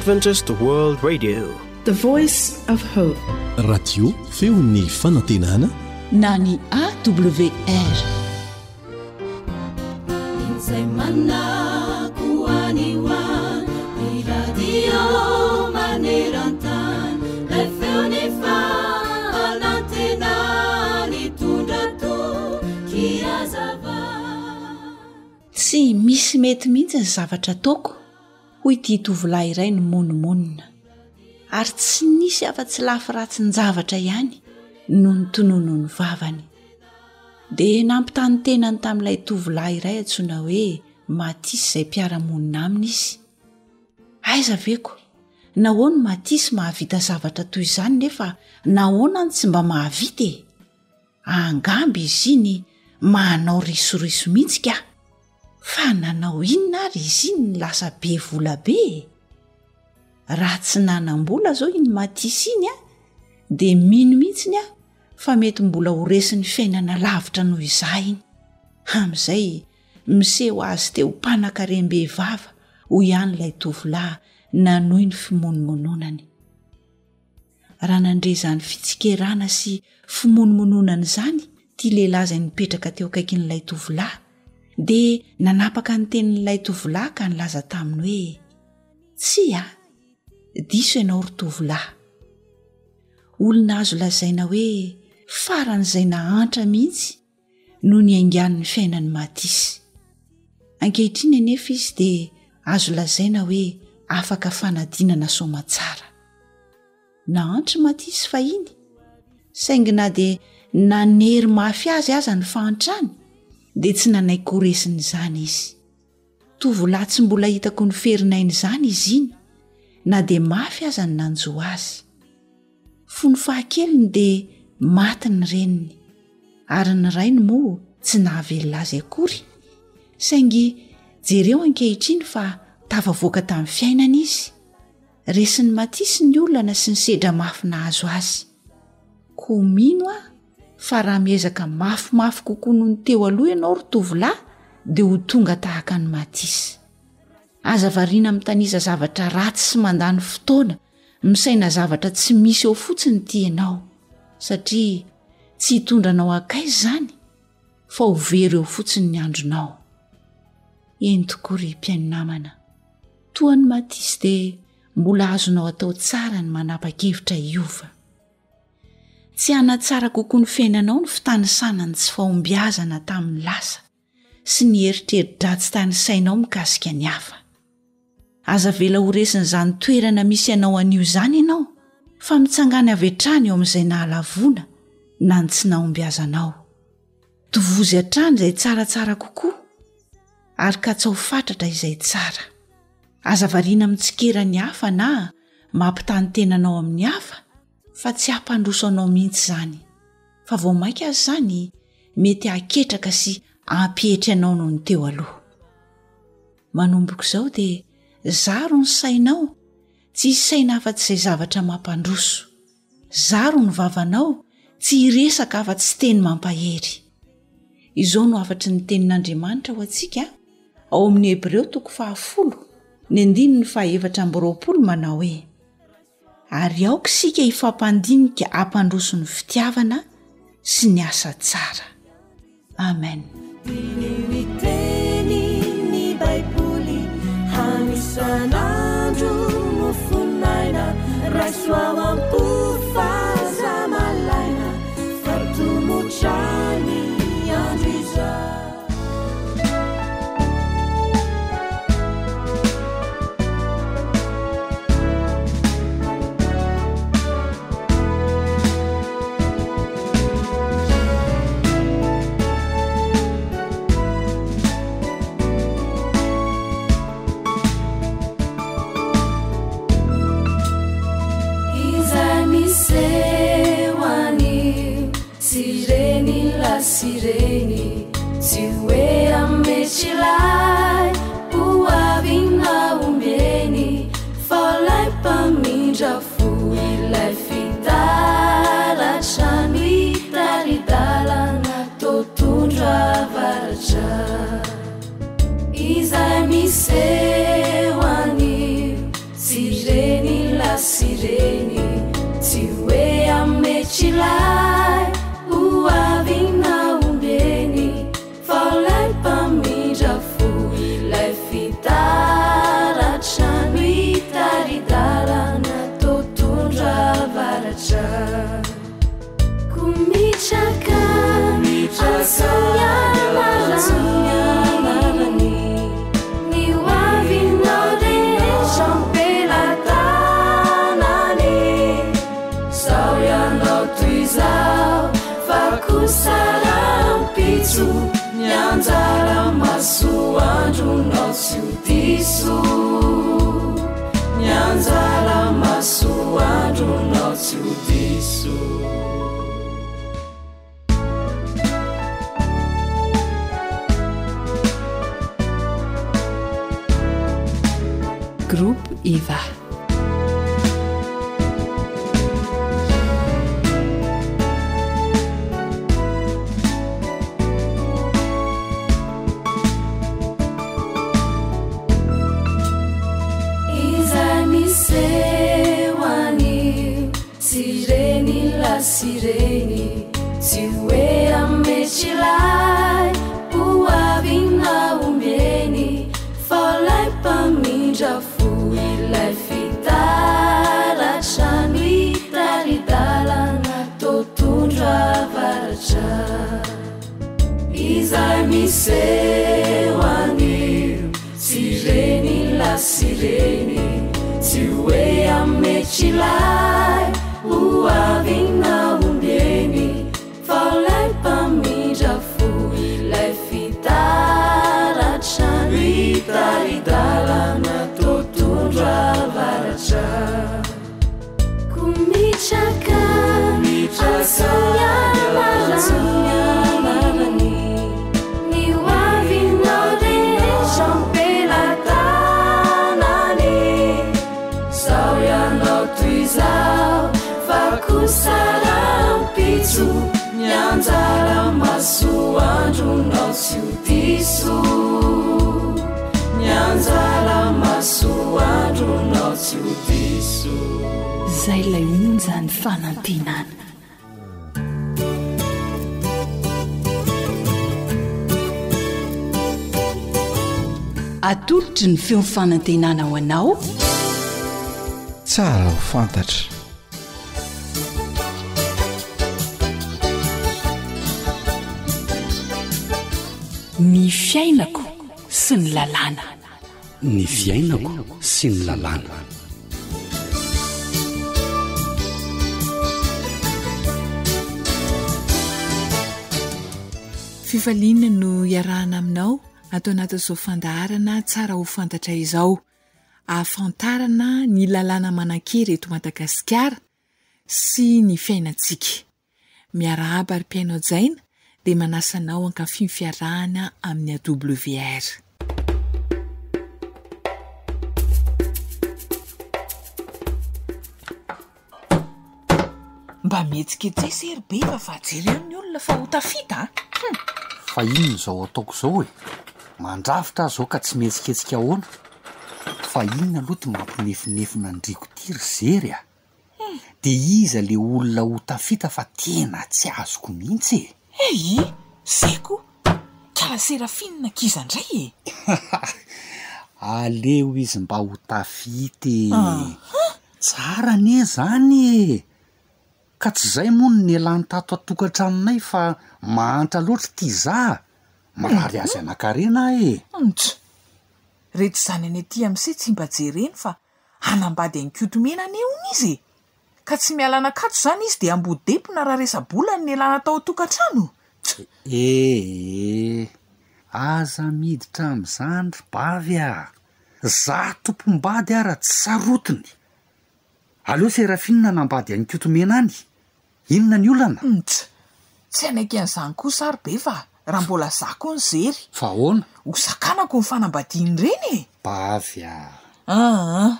Adventist World Radio, the voice of hope. Radio feon'ny fanantenana na ny AWR. Tsy misy mety mihitsy ny zavatra ataoko hoy ity tovolahy iray ny monomonina, ary tsy nisy afa-tsy lafy ratsy ny zavatra ihany no ny tonono ny vavany. Dia nampitany tenany tamin'ilay tovolahy iray antsoina hoe Matisy izay mpiara-monina aminy izy. Aiza veko, nahoana Matisy mahavita zavatra toy izany nefa nahoana ny tsy mba mahavita e? Angamby izy iny manao risoriso mihitsy ka. Fa nanao inona ary izy iny lasa be vola be? Raha tsy nanam-bola zao iny Matisy iny dia mino mihitsiny fa mety mbola ho resin'ny fiainana lavitra noho izay iny. Amin'izay miseho azy teo mpanan-karem-behivava ho ihany ilay tovolahy nanohy ny fimonomononany. Raha nandre izany fitsikerana sy fimonomononana izany ity lehilahy izay nipetraka teo akaikin'ilay tovolahy, dia nanapaka ny tenin'ilay tovolahy ka nilaza taminy hoe tsia, diso ianao ry tovolahy. Olona azo lazaina hoe faran'izay nahantra mihitsy no ny aingan'ny fiainan'ny Matisy. Ankehitriny anefa izy dia azo lazaina hoe afaka fanadinana soamatsara. Nahantra Matisy fahiny, saingy na dia nanery mafy azy aza ny fahantrany, dia tsy nanaiko resin'izany izy. Tovolahy tsy mbola hitako ny ferinainy izany izy iny, na dia mafy aza ny nanjo azy. Fony fahakeliny dia maty ny reniny, ary ny rainy moa tsy nahavelona azy akory, saingy jereo ankehitriny fa tafavoaka tamin'ny fiainana izy. Resin'ny Matisy ny olana sy ny sedra mafy nahazo azy. Koa mino fa raha miezaka mafimafy kokoa noho ny teo aloha ianao ry tovolahy dia ho tonga tahaka ny Matisy. Aza variana mitaniza zavatra ratsy sy mandany fotoana, misaina zavatra tsy misy eo fotsiny ity ianao, satria tsy hitondranao akaiza izany, fa ho very eo fotsiny ny andronao. Eny tokoa ry mpiaino-namana, toa ny Matisy dia mbola azonao atao tsara ny manapa-kevitra hiova. Tsy hanatsara kokoa ny fiainanao ny fitanisanany tsy fahombiazana tamin'ny lasa sy ny eritreri-dratsy tany sainao mikasika ny hafa. Aza vela ho resin'izany toerana misy ianao anio izany ianao, fa mitsangany avy hatrany eo amin'izay nahalavona na ny tsy nahombiazanao. Tovozy hatrany izay tsaratsara kokoa, ary ka tsy ho fatratra izay tsara. Aza variana mitsikera ny hafa na mampitany tenanao amin'ny hafa, fa tsy hampandroso anao mihitsy izany. Fa vao maika azy izany mety haketraka sy hampihitra anao noho ny teo aloha. Manomboka izao dia zaro ny sainao, tsy hisaina afa-tsy izay zavatra mampandroso. Zaro ny vavanao, tsy hiresaka afa-tsy sy teny mampahery. Izao no afatry ny tenin'Andriamanitra ho antsika ao amin'ny Hebreo 10:9-20 manao hoe: ary aoka isika hifampandinika hampandroso ny fitiavana sy ny asa tsara. Amen. Ny Baiboly hanisan'andro no fonaina, raisoa ampofazamalaina, fartomotrany andro izay. Sireni tsy hoe ametsylay ho avina ombeny, fa lay mpamindra fo ilay fitaratra no hitaridalana totondra varatra. Izay miseho anio sireny masoandronao tsy ho diso nyanjara masoandronao tsy ho diso Groupe Eva. Sireni tsy hoe ametsylay hoavina ombeny fa lay mpamindra fo ilay fitaratrano itaridalana totondra varatra izay misehoanio sireny la sireny tsy hoe ametsylay hoavina ombeny fa lay mpamindra fo ilay fitaratrano itaridalana totondra varatra ko mitraka asonyamarany ny hoavinao rehetra mpelantanany zao ianao toy zao kusarampitsu nyanjara masoandronao tsy ho diso nyanjara masoandronao tsy ho diso zay lay onjany fanantenana atolotry ny feo fanantenana ho anao tsara ho fantatra ny fiainako sy ny lalàna ny fiainako sy ny lalàna fifaliana no iarahana aminao atao anatin'izao fandaharana tsara ho fantatra izao ahafantarana ny lalàna manan-kery eto Madagasikara sy ny fiainantsika miarahaba ary mpiaino jaina dia manasanao ankafy fiarahana amin'ny AWR. Mba mihetsiketsy sery be fa jereo ny olona fa ho tafita fa inona zao ataoko zao e mandrafitra zao ka tsy mihetsiketsika ahoana fa inona aloha ty mampinefinefina andriko ty ry zery a de iza le olona ho tafita fa tena tsy azoko mihitsy e zeko kala Serafina kizandray e aleo izy mba ho tafity tsara ne zany e ka tsy zay moa ny elany tato atokantranonay fa mahantra loatra ty za marary azy anakarena e rehetra zany any aty am'se tsy mba jereny fa hanambady an'kotomena neony izy ka tsy mialana kato zany izy de ambodepona raha resa-bola ny elana tao tokantrano aza miditra am'zany ry bavy a za tompombady ara tsy sarotiny aleo Serafina nambady an'kotomena any inona ny olana tsy anaiky an'izany kosa ary be fa raha mbola zako ny zery fa ahoana ho sakanako ny fanambadiany reny e bavy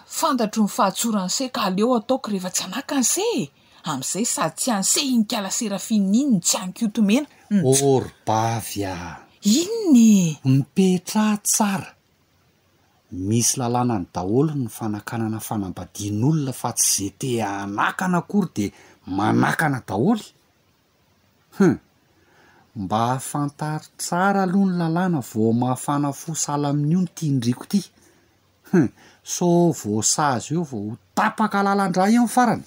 fantatro ny fahatsorany se ka aleo ataoko rehefa tsy anaka ny se am'izay sady tsy an'se inikala Serafina iny ny tsy an'kotomena ory bavy inony mipetra tsara misy lalàna ny daholo ny fanakanana fanambadian'olona fa tsy ze te anakana akory de manakana daholy mba hafantary tsara aloha ny lalàna vao mahafana fo sala amin'io ny tiandriko ty so vao sazy eo vao ho tapaka lalandray eo farany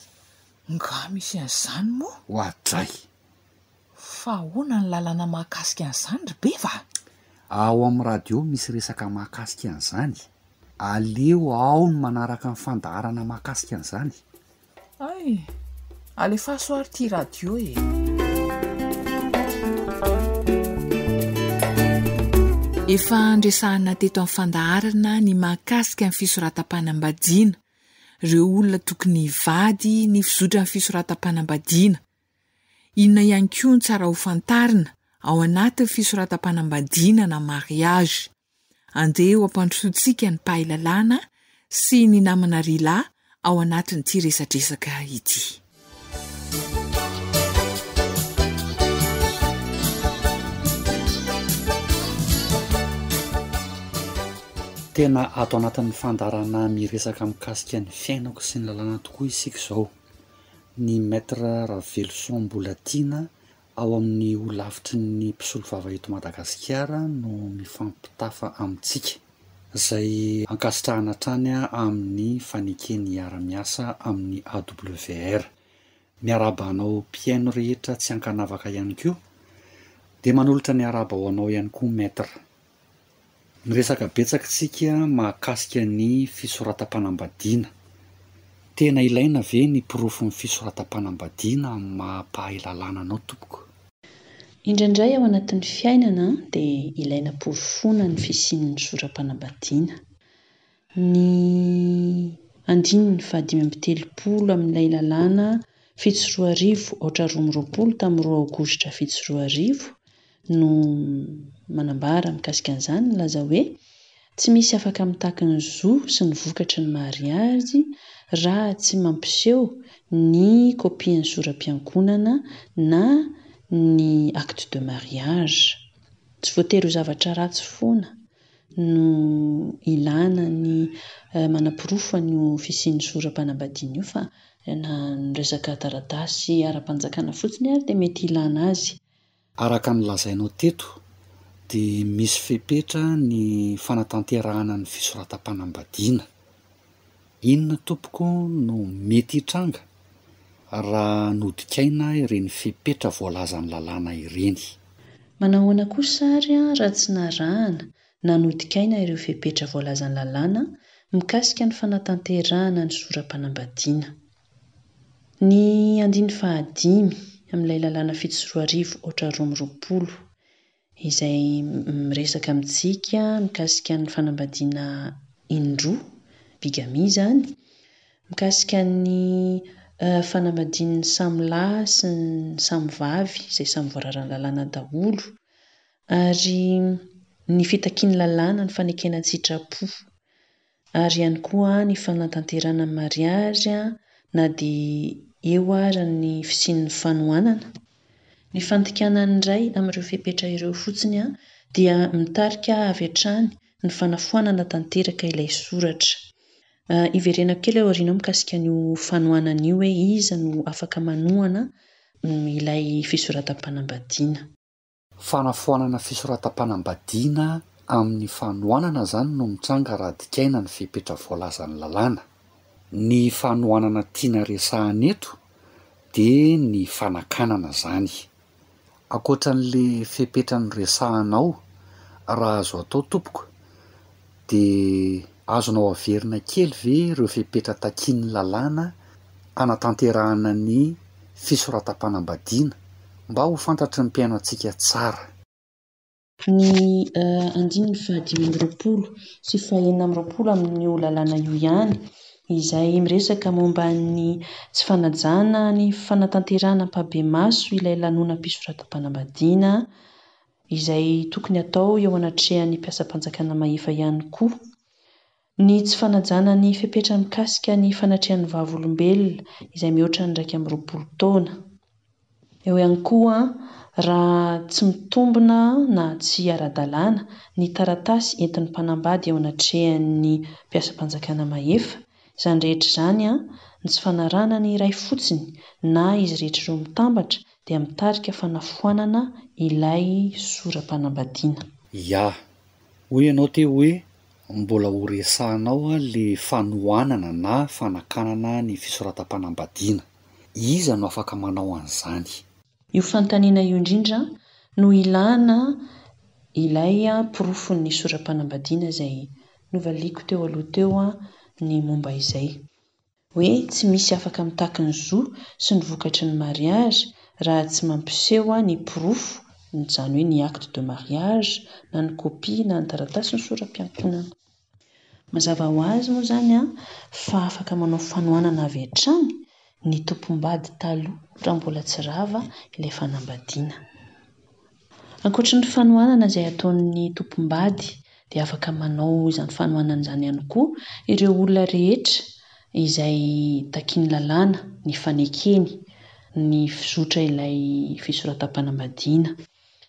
nga misy an'izany moa ho adray fa ahoana ny lalàna mahakasika an'izany ry be va ao amin'ny radio misy resaka mahakasika an'izany aleo ao ny manaraka ny fandaharana mahakasika an'izany alefa soary ty radio e efa andresahana teto amin'ny fandaharana ny mahakasika ny fisoratam-panambadiana ireo olona tokony hivady ny fizotra ny fisoratam-panambadiana. Inona ihany koa ny tsara ho fantarina ao anatin'ny fisoratam-panambadiana na mariage. Andeha ho ampandrosoantsika ny mpahay-lalàna sy ny namana rila ao anatin'ity resadresaka ity. Tena ato anatin'ny fandarana miresaka mikasika ny fiainako sy ny lalàna tokoa isika izao. Ny maître Ravelson Mbolatina ao amin'ny olavitry ny mpisolo vava eto Madagasikara no mifampitafa amintsika, izay ankasitrahana hatrany amin'ny fanekeny hiara-miasa amin'ny AWR. Miaraba anao mpiaino rehetra tsy ankanavaka ihany koa, dia manolotra ny araba ho anao ihany koa maître. Miresaka betsaka isika mahakasika ny fisoratam-panambadiana. Tena ilaina ve ny pirofo ny fisoratam-panambadiana amin'ny mampahay-lalàna anao tompoko? Indraindray ao anatin'ny fiainana dia ilaina porofona ny fisian'ny soram-panambadiana. Ny 5/20 amin'ilay lalàna 7/20 tamin'ny 2 Aogositra 7/20 no manambara mikasika an'izany, laza hoe tsy misy afaka mitaka ny zo sy ny vokatry ny mariazy raha tsy mampiseho ny kopian'ny soram-piangonana na ny acte de mariage. Tsy voatery ho zavatra ratsy foana no ilana ny manapirofo ny fisian'ny soram-panambadiana io, fa na ny resaka taratasy ara-panjakana fotsiny ary dia mety ilana azy. Araka ny lazainao teto dia misy fepetra ny fanatanterahana ny fisoratam-panambadiana. Inona tompoko no mety hitranga raha nodikaina ireny fepetra voalazan'ny lalàna ireny? Manahoana kosa ary raha tsy narahana na nodikaina ireo fepetra voalazan'ny lalàna mikasika ny fanatanterahana ny soram-panambadiana. Ny 5 amin'ilay lalàna 7/20 izay miresaka amintsika mikasika ny fanambadiana indroa, bigami zany, mikasika ny fanambadian'ny samy lahy sy ny samy vavy izay samy voararan'ny lalàna daholo, ary ny fitakian'ny lalàna ny fanekena tsitrapo, ary ihany koa ny fanatanterana mariage na dia eo ara ny fisian'ny fanohanana. Ny fandikanany iray amin'ireo fepetra ireo fotsiny dia mitarika avy hatrany ny fanafoanana tanteraka ilay soratra. Iverenako kely ao aoriana mikasika ny fanohanana io hoe iza no afaka manohana ilay fisoratam-panambadiana. Fanafoanana fisoratam-panambadiana amin'ny fanohanana zany no mitranga raha dikaina ny fepetra voalazan'ny lalàna. Ny fanohanana tiana resahana eto dia ny fanakanana zany. Ankoatran'le fepetra ny resahanao, raha azo atao tompoko, dia azonao averina kely ve ireo fepetra takian'ny lalàna anatanterahana ny fisoratam-panambadiana mba ho fantatry ny mpiaino antsika tsara? Ny 5/20 sy 6/20 amin'ny lalàna io ihany, izay miresaka momba ny tsy fanajana ny fanatanterahana mpabe-maso ilay lanonam-pisoratam-panambadiana izay tokony atao eo anatrehan'ny mpiasa-panjakana mahefa ihany koa. Ny tsy fanajana ny fepetra mikasika ny fanatrehan'ny vavolombelona izay mihoatra ny 20 taona. Eo ihany koa raha tsy mitombina na tsy ara-dalàna ny taratasy entin'ny mpanambady eo anatrehan'ny mpiasa-panjakana mahefa. Izany rehetra izany ny tsy fanarahana ny iray fotsiny na izy rehetra ireo mitambatra dia mitarika fanafoanana ilay soram-panambadiana. Ya, hoy ianao te hoe mbola ho resahanao le fanohanana na fanakanana ny fisoratam-panambadiana. Iza no afaka manao an'izany? Io fanontaniana io indrindra no ilana ilay pirofon'ny soram-panambadiana izay novaliako teo aloha teo ny momba izay. Hoe tsy misy afaka mitaka ny zo sy ny vokatry ny mariage raha tsy mampiseho ny pirofo izany hoe ny acte de mariage na ny copie na ny taratasy ny soram-piantonana. Mazava ho azy moa izany fa afaka manao fanohanana avy hatrany ny tompom-bady taloha raha mbola tsy rava ilay fanambadiana. Ankoatra ny fanohanana izay ataon'ny tompom-bady dia afaka manao izany fanohanana izany ihany koa ireo olona rehetra izay takiany lalàna, ny fanekeny, ny fizotra ilay fisoratam-panambadiana.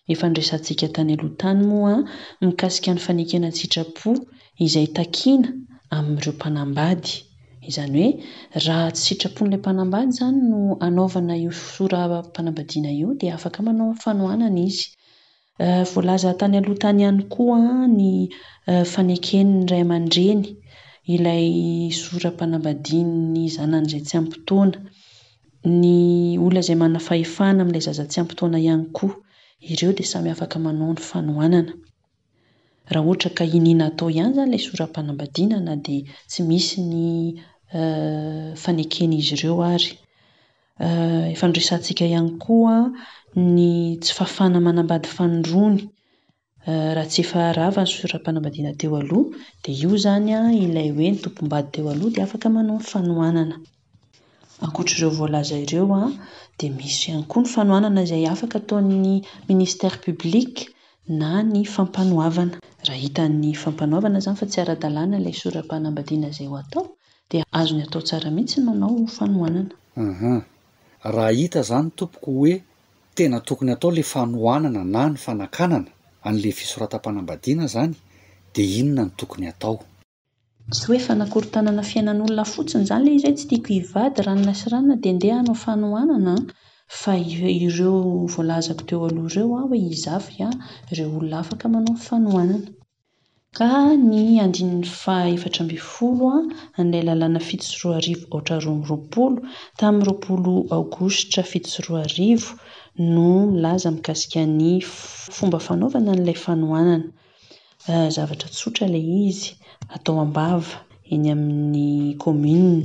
Efa nresantsika tany aloha tany moa mikasika ny fanekena sitrapo izay takiana amin'ireo mpanambady. Izany hoe raha tsy sitrapon'ilay mpanambady izany no anaovana io soram-panambadiana io dia afaka manao fanohanana izy. Voalaza tany aloha tany ihany koa ny faneken'ny ray aman-dreny ilay soram-panambadian'ny zanany izay tsy ampy taona. Ny olona izay manana fahefana amin'ilay zaza tsy ampy taona ihany koa, ireo dia samy afaka manao ny fanohanana. Raha ohatra ka inina atao ihany izany ilay soram-panambadiana na dia tsy misy ny fanekeny izy ireo ary. Efa nresantsika ihany koa ny tsy fafana manambady fanondrony. Raha tsy efa rava ny soram-panambadiana teo aloha dia io izany ilay hoe ny tompom-bady teo aloha dia afaka manao ny fanohanana. Ankoatra ireo voalaza ireo dia misy ihany koa ny fanohanana izay afaka ataon'ny ministère public na ny fampanohavana. Raha hitan'ny fampanohavana izany fa tsy ara-dalàna ilay soram-panambadiana izay ho atao dia azony atao tsara mihitsy manao fanohanana. Raha hita izany tompoko hoe tena tokony atao ilay fanohanana na ny fanakanana an'ilay fisoratam-panambadiana izany dia inona no tokony atao? Tsy hoe fanakorontanana fiainan'olona fotsiny izany ilay izay tsy tiako hivady ranona sy ranona dia andeha hanao fanohanana fa ireo voalazako teo aloha ireo hoe hizafy ireo olona afaka manao fanohanana. Ka ny 14 an'ilay lalàna 7/2022 tamin'ny 20 aogositra 7/2022 no milaza mikasika ny fomba fanaovana an'ilay fanohanana. Zavatra tsotra ilay izy, atao am-bava eny amin'ny commune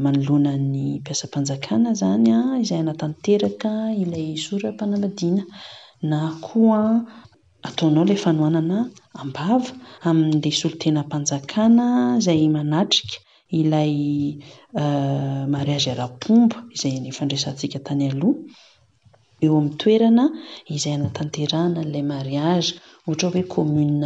manoloana ny mpiasam-panjakana izany izay anatanteraka ilay soram-panambadiana, na koa ataonao ilay fanohanana am-bava amin'ilay solon-tenam-panjakana izay manatrika ilay mariazy ara-pomba izay efa nresantsika tany aloha eo amin'ny toerana izay anatanterahana ilay mariazy. Ohatra hoe commune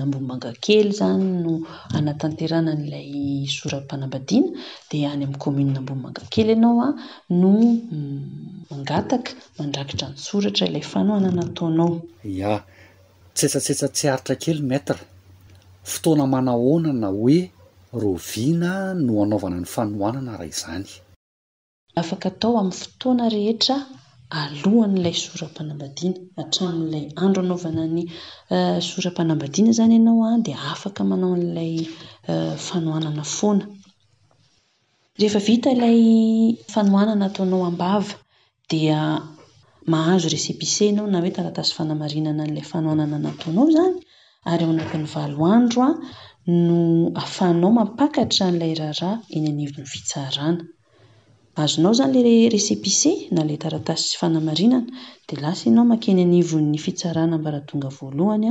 Ambohimangakely izany no anatanterahana ilay soram-panambadiana dia any amin'ny commune Ambohimangakely ianao no mangataka mandrakitra ny soratra ilay fanohanana ataonao. Ya, tsetsatsetsatsyaritra kely maître. Fotoana manahoana na hoe roviana no anaovana ny fanohanana raha izany? Afaka atao amin'ny fotoana rehetra alohan'ilay soram-panambadiana, hatramin'ilay andro anaovana ny soram-panambadiana izany ianao dia afaka manao an'ilay fanohanana foana. Rehefa vita ilay fanohanana ataonao am-bava dia mahazo récépissé ianao na hoe taratasy fanamarinana an'ilay fanohanana nataonao izany, ary ao anatin'ny 7 andro no ahafahanao mampakatra an'ilay raharaha eny anivon'ny fitsarana. Azonao izany ilay récépissé na ilay taratasy fanamarinana dia lasa ianao makeny anivon'ny fitsarana ambaratonga voalohany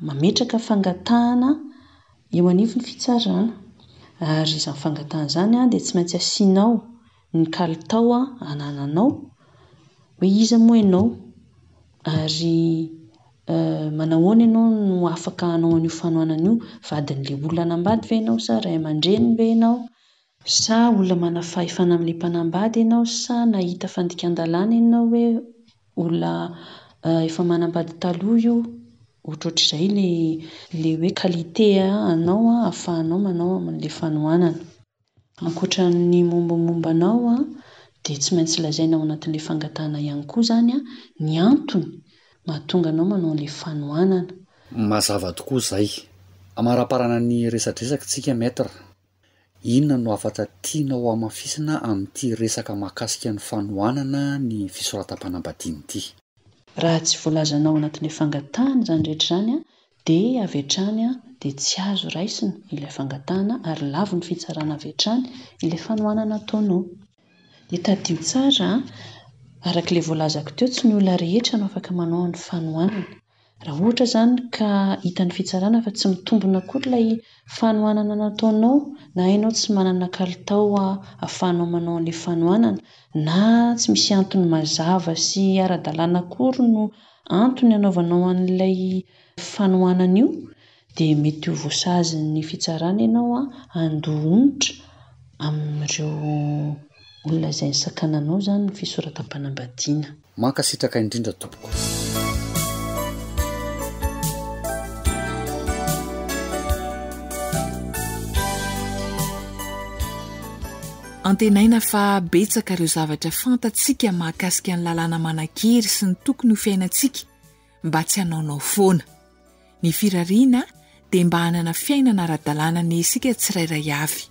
mametraka fangatahana eo anivon'ny fitsarana. Ary izany fangatahana izany dia tsy maintsy asianao ny kalitao anananao hoe iza moa ianao, ary manahoana ianao no afaka hanao an'io fanohanana io, vadin'ilay olona hanambady ve ianao sa ray aman-dreny ve ianao, sa olona mana fahefana amin'ilay mpanambady ianao, sa nahita fandikan-dalàna ianao hoe olona efa manambady taloha io. Ohatrohatr'izay ilay hoe qualité anao ahafahanao manao amin'ilay fanohanana. Ankoatra ny mombamombanao dia tsy maintsy lazaina ao anatin'ilay fangatahana ihany koa izany ny antony mahatonga anao manao an'ilay fanohanana. Mazava tokoa izay. Amaraparana ny resadresaka tsika maître. Inona no afatra tianao hamafisina amin'ity resaka mahakasika ny fanohanana ny fisoratam-panambadiana ity? Raha tsy voalazanao anatin'ilay fangatahana izany rehetra izany dia avy hatrany dia tsy azo raisina ilay fangatahana ary lavo ny fitsarana avy hatrany ilay fanohanana ataonao. Dia tadio tsara arak'ilay voalazako teo tsy ny olona rehetra no afaka manao ny fanohanana. Raha ohatra zany ka hitan'ny fitsarana fa tsy mitombona koa ilay fanohanana nataonao, na ianao tsy manana kalitao ahafahanao manao an'ilay fanohanana, na tsy misy antony mazava sy ara-dalàna akory no antony anaovanao an'ilay fanohanana io, dia mety ho voasazy ny fitsarana ianao andoha-onitra amin'ireo olona izay nisakananao zany ny fisoratam-panambadiana. Mankasitraka indrindra tompoko. Antenaina fa betsaka ireo zavatra fantatsika mahakasika ny lalàna manan-kery sy ny tokony ho fiainantsika mba tsy hanaonao foana. Ny firariana dia mba hanana fiainana ara-dalàna ny isika tsirairay avy.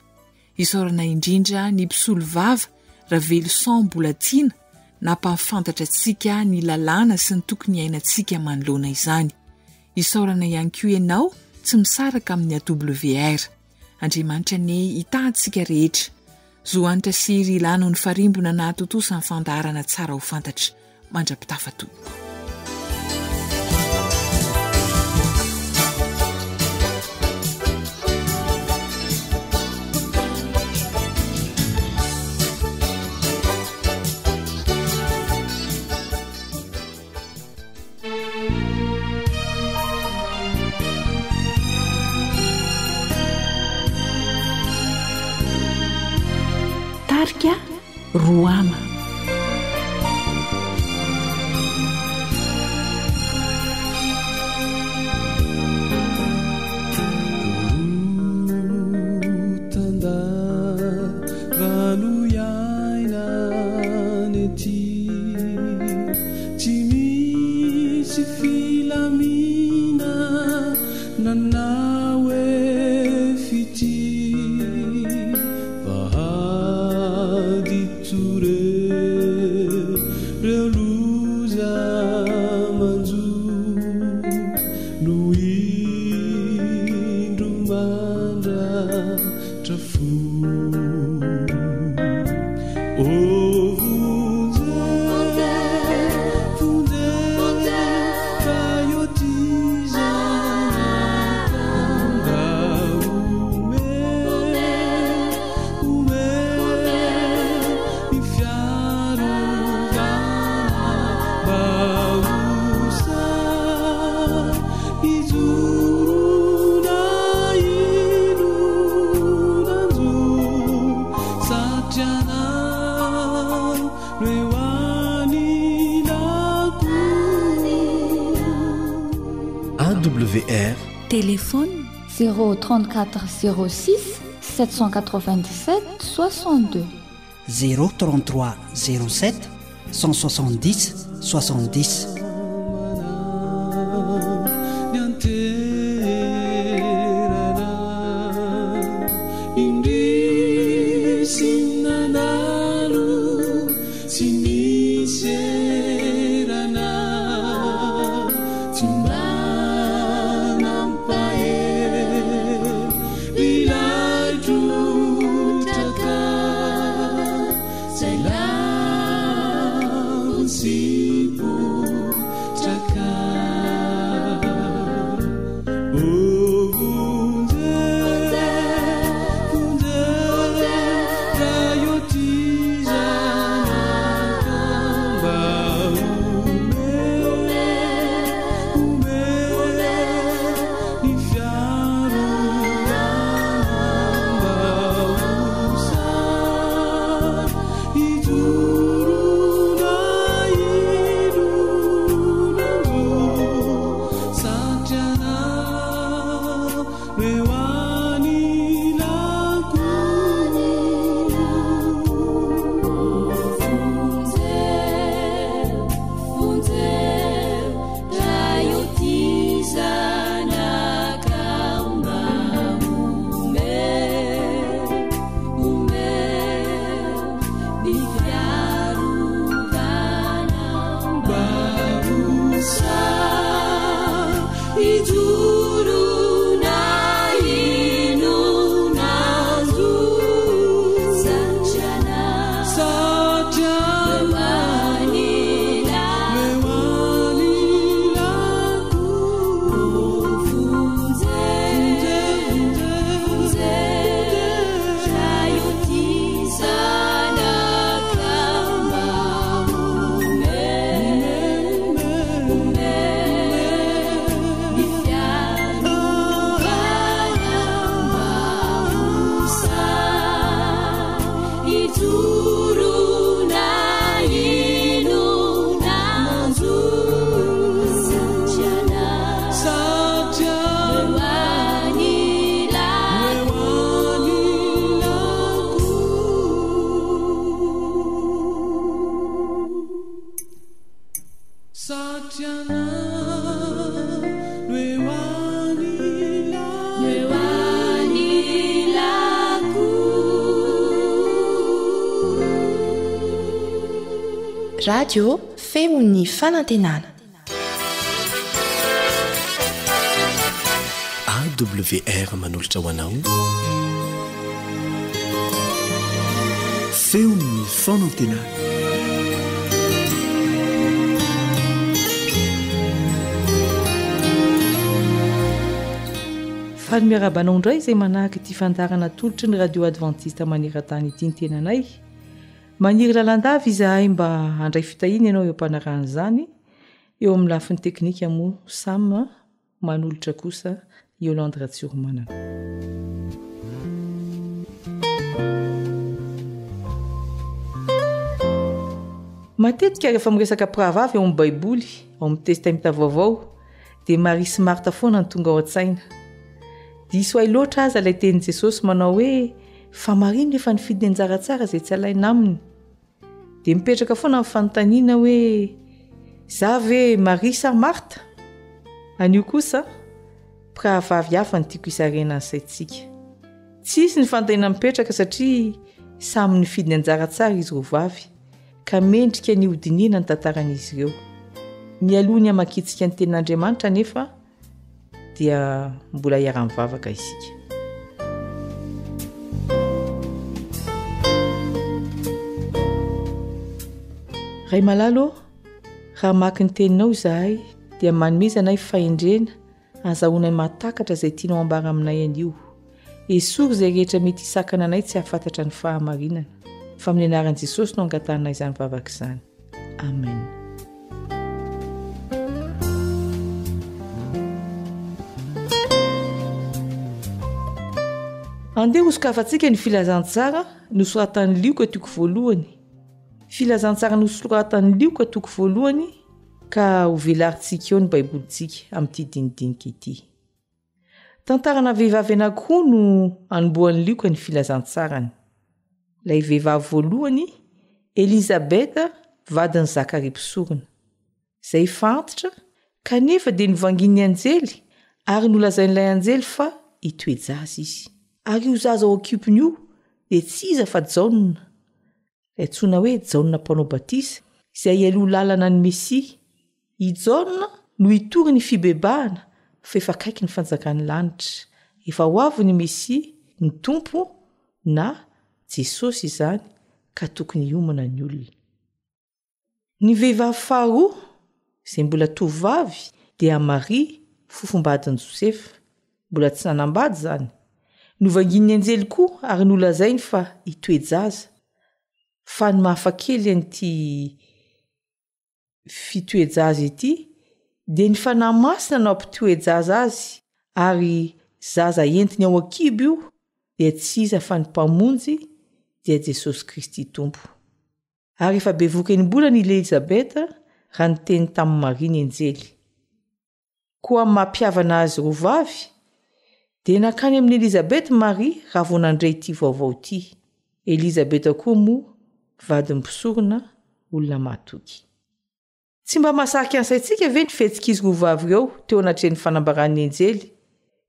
Isaorana indrindra ny mpisolo vava raha veloson mbola tiana na mpafantatra antsika ny lalàna sy ny tokony hainantsika manoloana izany. Isaorana ihany koa ianao tsy misaraka amin'ny AWR. Andriamanitra ny hitantsika rehetra. Zohanitra sy rilano ny farimbona na totosan'ny fandaharana tsara ho fantatra. Mandrapitafa tompoko. Tarika Roama. AWR. Téléphone 034 06 797 62 033 07 170 70. Radio femon'ny fanantenana. AWR manolotra ho anao feon'ny fanantenana. Faly miarabanao indray izay manahaka ity fandarana tolotry ny radio adventiste maneran-tany ity ny tenanay. Maniry lalandavy izahay mba handray fitahiny ianao eo ampanarahan'izany eo amin'ny lafin'ny teknika moa Sam manolotra kosa Yolande Ratsiromanana. Matetika rehefa miresaka pravavy eo amin'ny baiboly ao amin'ny testamenta vaovao dia Maria sy Marta foana ny tonga ao an-tsaina. Diso ay loatra aza ilay tenin'i Jesosy manao hoe fa mariny rehefa nifidy ny anjaratsara izay tsy alaina aminy. Dia mipetraka foana amin'ny fanontaniana hoe za ve Maria sa Marta? Anio kosa pravavy hafa ny tiako hisarena ny saintsika. Tsisy ny fanontaniana mipetraka satria samy nifidy ny anjaratsara izy roa vavy ka mendrika ny hodiniana ny tantaran'izy ireo. Mialoha ny hamakitsika ny tenin'Andriamanitra nefa dia mbola hiara-mivavaka isika. Ray malalo, raha maka ny teninao izahay dia manomezanay fahendrena azahoanay matakatra izay tianao ambara aminay anio. Esory izay rehetra mety hisakana anay tsy hahafantatra ny fahamarinana. Fa amin'ny anaran'i Jesosy no angatanay izany vavaka izany. Amen. Andeha hosokafantsika ny filazantsara nosoratan'ny Lioka toko voalohany. Filazantsara nosoratan'ny Lioka toko voalohany ka ho velarintsika eo ny baibolintsika amin'ity dinidinika ity. Tantarana vehivavy anankiroa no anombohan'ny Lioka ny filazantsarany. Ilay vehivavy voalohany, Elisabeta, vadin'i Zakaria mpisorona. Izay fantatra kanefa dia novangin'ny anjely ary nolazain'ilay anjely fa hitoeja azy izy. Ary io zaza ao akipony io dia tsy iza fa Jaona. Antsoina hoe Jaona mpanao batisa izay aloha lalana ny Mesia. I Jaona no hitory ny fibebahana fa efa akaiky ny fanjakan'ny lanitra. Efa ho avy ny Mesia, ny tompo na Jesosy izany ka tokony hiomana ny olona. Ny vehivavy faharoa izay mbola tovavy dia Maria, fofombadin'i Josefa, mbola tsy nanambady izany. Novangin'ny anjely koa ary nolazainy fa hitoejaza. Fa ny mahafakely an'ity fitoejaza ity dia ny fanahy masina no ampitoejaza azy ary zaza entiny ao akiby io dia tsy iza fa ny mpamonjy dia Jesosy Kristy tompo. Ary efa bevoka enim-bolana ilay Elisabeta raha ny teny tamin'ny Maria ny anjely. Koa amin'ny mampihavana azy roa vavy dia nakany amin'ny Elisabeta Maria raha vao nandray ity vaovao ity. Elisabeta koa moa vadin'ny mpisorona olona matoky. Tsy mba mahasarika ansaitsika ve ny fihetsika roa vavy ireo teo anatrehan'ny fanambaran'ny anjely?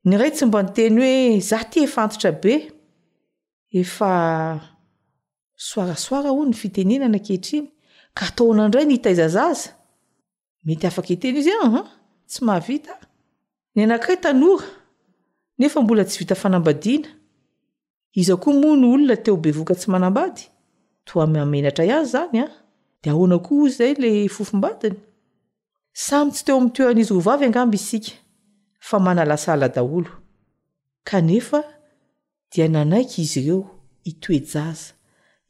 Ny iray tsy mba niteny hoe za ty efantitra be. Efa soarasoara hono ny fitenenana ankehitriny ka ataona indray ny hitaiza zaza. Mety afaka hiteny izy tsy mahavita. Ny anankiray tanora nefa mbola tsy vita fanambadiana. Iza koa moa ny olona teo bevoka tsy manambady. Toa mamenatra ihany zany dia ahoana koa izay le fofombadiny. Samy tsy teo amin'ny toeran'izy roa vavy angamba isika fa manalasala daholo. Kanefa dia nanaiky izy ireo hitoejaza.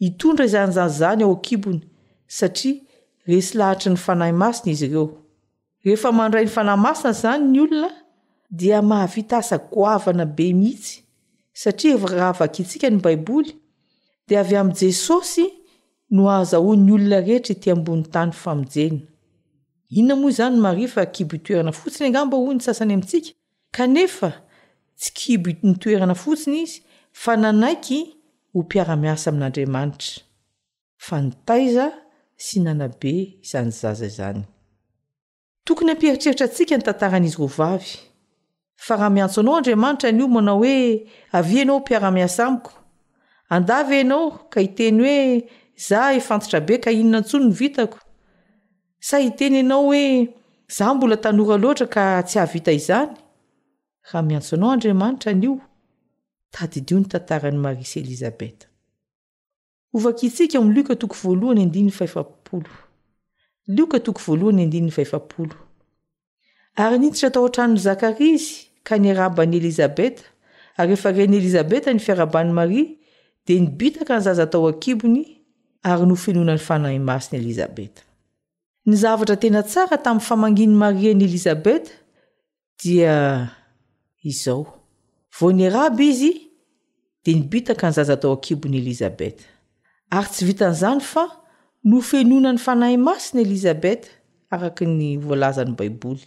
Hitondra izany zany ao akibony satria resy lahatry ny fanahy masina izy ireo. Rehefa mandray ny fanahy masina zany ny olona dia mahavita asa goavana be mihitsy satria raha vakitsika ny baiboly dia avy amin'ny Jesosy no ahazahoan'ny olona rehetra ety ambony tany famonjena. Inona moa izany Maria fa kibo itoerana fotsiny angamba hoy ny sasany amintsika? Kanefa tsy kibo nitoerana fotsiny izy fa nanaiky ho mpiara-miasa amin'Andriamanitra. Fa nitaiza sy nanabe izany zaza izany. tokony ampieritreritra antsika ny tantaran'izy rovavy fa raha miantso anao Andriamanitra ny io manao hoe avianao mpiara-miasa amiko andavy ianao ka hiteny hoe za efantitra be ka inona ntsony ny vitako sa hiteny ianao hoe za mbola tanora loatra ka tsy havita izany raha miantso anao Andriamanitra ny io tadidio ny tantaran'i Maria sy Elizabeta. Ovakitsika amin'ny Luka 1:5. Luka 1:5. Ary niditra tao an-tranon'i Zakaria izy ka niarabany Elizabeta ary rehefa reny Elizabeta ny fiaraban'i Maria dia nibitaka ny zaza tao an-kibony ary nofenonany fanahy masina Elizabeta. Ny zavatra tena tsara tamin'ny famanginy Maria ny Elizabeta dia izao. Vao niaraba izy dia nibitaka ny zaza tao an-kibony Elizabeta. Ary tsy vitan'izany fa nofenonany fanahy masina Elizabeta araka ny voalazan'ny Baiboly.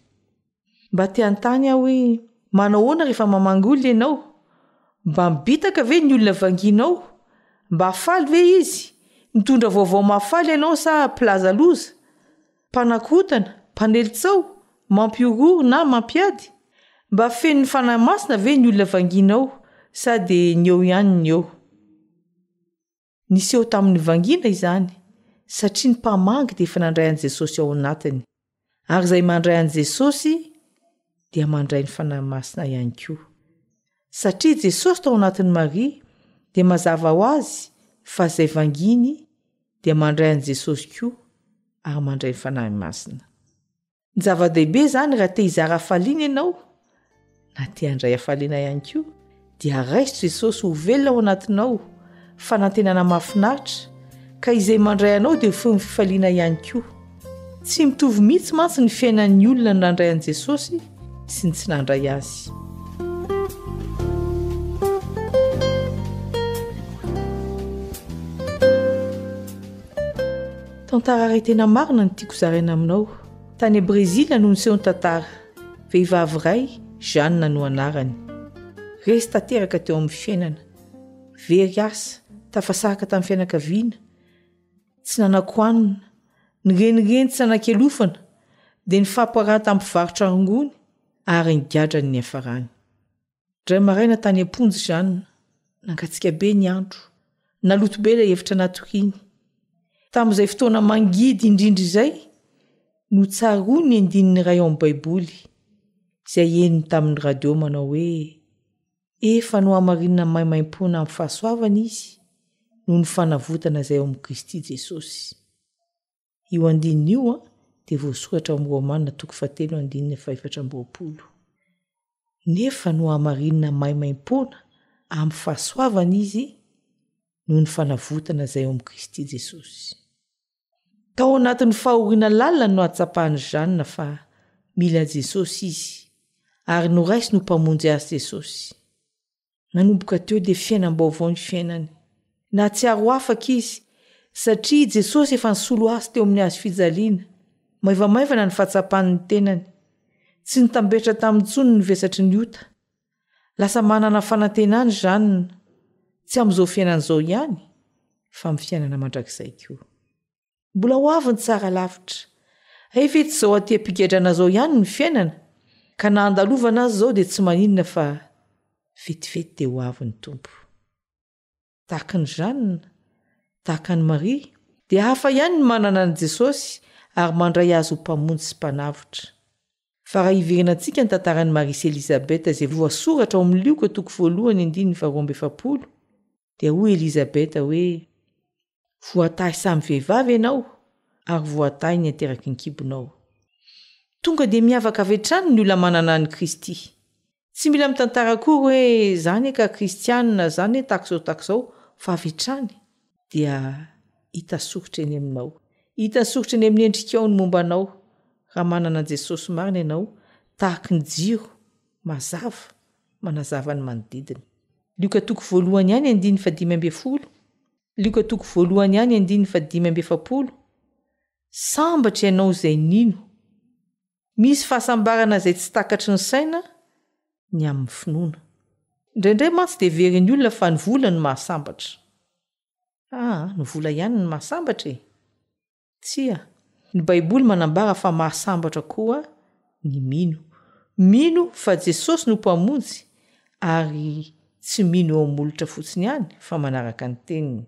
Mba te hanontany aho hoe manao ahoana rehefa mamangy olona ianao? Mba mibitaka ve ny olona vanginao? Mba hafaly ve izy? Mitondra vaovao mahafaly ianao sa plaza loza? Mpanakotana, mpanelitsao, mampiororo na mampiady? Mba feno ny fanahy masina ve ny olona vanginao sady ny eo ihany ny eo? Nisy eo tamin'ny vangina izany satria ny mpamangy dia efa nandray an'i Jesosy ao anatiny. Ary izay mandray an'i Jesosy dia mandray ny fanahy masina ihany koa. Satria Jesosy tao anatin'ny Maria dia mazava ho azy fa izay vanginy dia mandray an'i Jesosy koa ary mandray ny fanahy masina. Ny zava-dehibe izany raha te hizara hafaliana ianao na te handray hafaliana ihany koa dia raiso Jesosy ho velona ao anatinao fanantenana mahafinaritra ka izay mandray anao dia ho fifaliana ihany koa. Tsy mitovy mihitsy mantsy ny fiainan'ny olona nandray an'i Jesosy sy ny tsy nandray azy. Tantara iray tena marina ny tiako zaraina aminao. Tany Brezila no niseho ny tantara. Vehivavy iray, Jeanne no anarany. Resy tanteraka teo amin'ny fiainana. Very asa, tafasaraka tamin'ny fianakaviana. Tsy nanakoanina, nirenireny tsy nanan-kelofana, dia nifamparana tamin'ny mpivarotra rongony ary nigadra ny hafarany. Indray maraina tany am-ponjy Jeanne, nangatsika be ny andro, naloto be ilay hevitra natoriany. Tamin'izay fotoana mangidy indrindra izay no tsaroany ny andinin'ny iray ao amin'ny Baiboly izay eniny tamin'ny radio manao hoe efa no hamarinina maimaim-pona amin'ny fahasoavana izy noho ny fanavotana izay ao amin'ny Kristy Jesosy. Io andininy io dia voasoratra ao amin'ny Romanina 7:20. Nefa no hamarinina maimaim-pona amin'ny fahasoavana izy noho ny fanavotana izay ao amin'ny Kristy Jesosy. Tao anatin'ny fahoriana lalina no atsapahany Jeanne fa mila Jesosy izy ary no raisy no mpamonjy azy Jesosy. Nanomboka teo dia fiainam-baovao ny fiainany. Na tsy aro afaka izy satria Jesosy efa nisolo azy teo amin'ny hazo fijaliana. Maivamaivana ny fahatsapahany tenany. Tsy nitambetra tamin'ny tsony ny vesatry ny ota. Lasa manana fanantenany Jeanne, tsy amin'izao fiainan'izao ihany fa amin'ny fiainana mandrakizay koa. Mbola ho avy ny tsara lavitra. Rehefa tsy izao aty ampigadrana izao ihany ny fiainana ka na andalovana azy izao dia tsy maninona fa vetivety dia ho avy ny tompo. Tahaka ny Jeanne, tahaka ny Maria, dia hafa ihany ny manana ny Jesosy ary mandray azy ho mpamonjy sy mpanavotra. Fa raha iverina antsika ny tantaran'i Maria sy Elizabeta izay voasoratra ao amin'ny Luka 1:2 dia hoy Elizabeta hoe voatahy samy vehivavy ianao ary voatahy ny ateraky ny kibonao. Tonga dia miavaka avy hatrany ny olona manana ny Kristy. Tsy mila mitantara koa hoe zany ka kristianina, zany takizao fa avy hatrany dia hita soritra eny aminao. Hita soritra eny amin'ny endrikao ny momba anao raha manana Jesosy marina ianao tahaka ny jiro mazava manazava ny manodidina. Luka 1:5. Luka 1:5. Sambatra ianao izay nino. Misy fahasambarana izay tsy takatry ny saina ny amin'ny finoana. Indraindray mantsy dia verin'ny olona fa ny vola no mahasambatra. Ny vola ihany ny mahasambatra e. Tsia, ny baiboly manambara fa mahasambatra koa ny mino fa Jesosy no mpamonjy ary tsy mino eo amolotra fotsiny ihany fa manaraka ny teniny.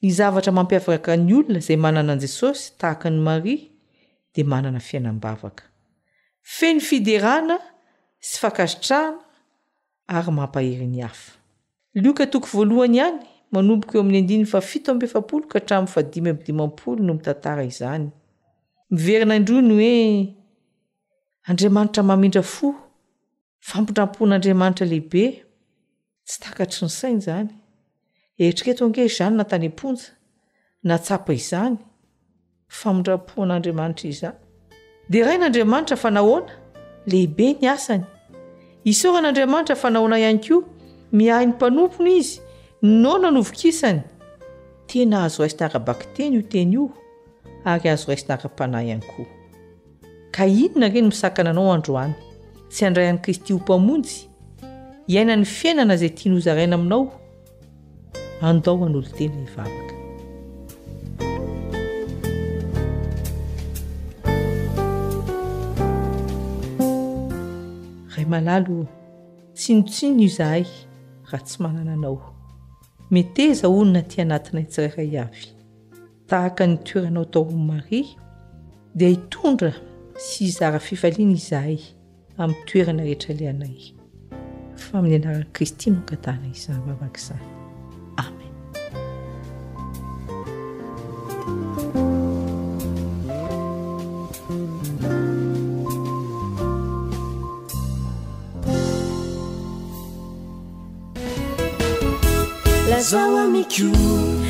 Ny zavatra mampiavaka ny olona izay manana an Jesosy tahaka ny Maria dia manana fiainam-bavaka, feno fiderana sy fakasitrahana ary mampahery ny hafa. Luka 2 ihany manomboka eo amin'ny 7:70 ka hatramin'ny 5:50 no mitantara izany. Miverina indrony hoe Andriamanitra mamindra fo, fampindrampon'Andriamanitra lehibe, tsy takatry ny sainy izany. Eritrereto ange izany na tany am-ponja na tsapa izany famindrampon'Andriamanitra izany. Dia rain'Andriamanitra fa nahoana? Lehibe ny asany. Isaoran'Andriamanitra fa nahoana ihany koa? Miahy ny mpanompony izy, naona novokisany. Tena azo raisina arabaka teny io teny io ary azo raisina ara-panahy ihany koa. Ka inona reny misakana anao androany? Tsy handray an'i Kristy ho mpamonjy, iaina ny fiainana izay tiany hozaraina aminao. Andao an'olo tena hivavaka. Ray malalo, tsinotsino izahay raha tsy manana anao. Meteza olona ty anatinay tsirairay avy. Tahaka ny toeranao tao Maria, dia hitondra sy hizara fifaliana izahay amin'ny toerana rehetra lehanay. Fa amin'ny anaran'i Kristy no katana izany vavaka izany. Amen. Lazao amiko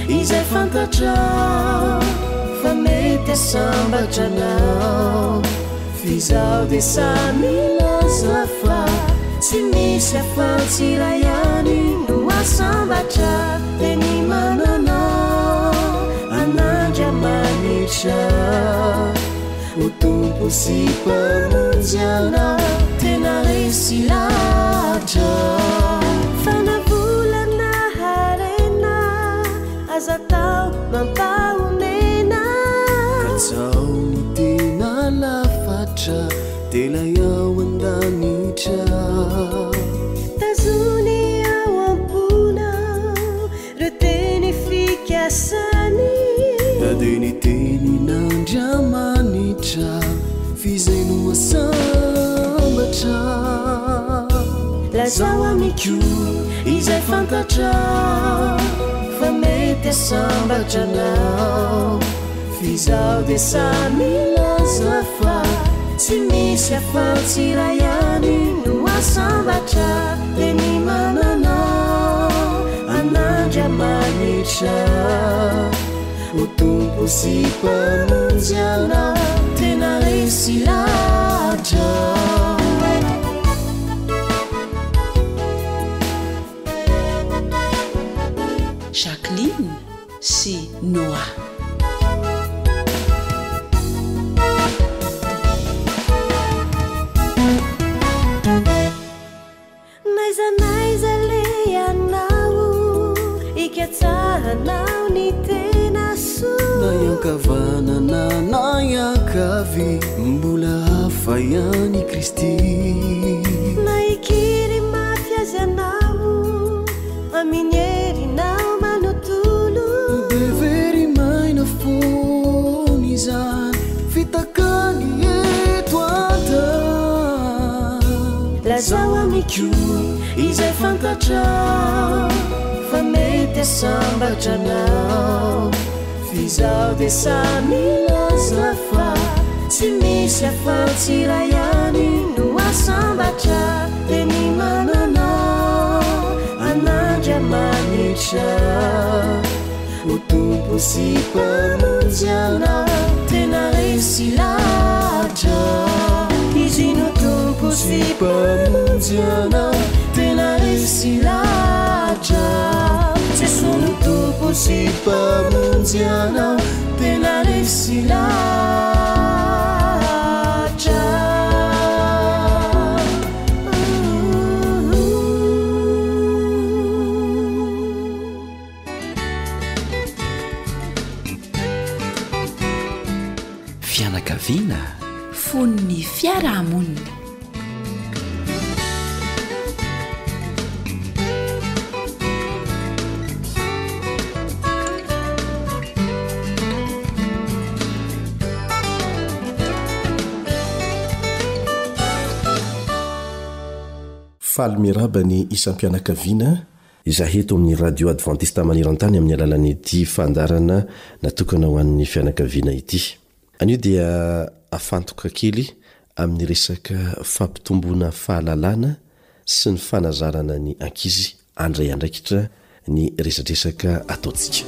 izay fantatra fa mety asambatra anao, f'izaho dia samy milaza fa tsy misy afa-tsy iray ihany no asambatra dia ny mananao an'Andriamanitra ho tompo sy mpamonjy anao tena resy lahatra. Aza tao mampahomena katsao ny tena lafatra tela ao an-danitra tazony ao am-pona reo teny fikasany ade ny tenin'Andriamanitra fizay no asambatra. Lazao amiko izay fantatra fa mety asambatra anao, f'izaho dia samy milaza fa tsy misy afa-tsy iray ihany no asambatra dia ny mananao an'Andriamanitra ho tompo sy mpamonjy anao tena resy lahatra. Jacqueline sy Noah. Naiza le anao ikatsahanao ny tena soa na iankavanana na iankavy mbola hafa ihany Kristy na ikiry mafy azy anao aminyerinao lazao amiko izay fantatra fa mety asambatra anao, f'izaho dia samy milaza fa tsy misy afa-tsy iray ihany no asambatra dia ny mananao an'Andriamanitra ho tompo sy mpamonjy anao tena resy lahatra. Izy no tompo sy mpamonjy anao tena resy lahatra. Jesosy no tompo sy mpamonjy anao tena resy lahatra. fianakaviana fonony fiarahamonina. faly miraba ny isam-pianakaviana izah eto amin'ny radio adventiste maniran-tany amin'ny alalan'ity fandarana natokana ho an'ny fianakaviana ity. Anio dia afantoka kely amin'ny resaka fampitomboana fahalalana sy ny fanazarana ny ankizy andray andraikitra ny resadresaka ataontsika.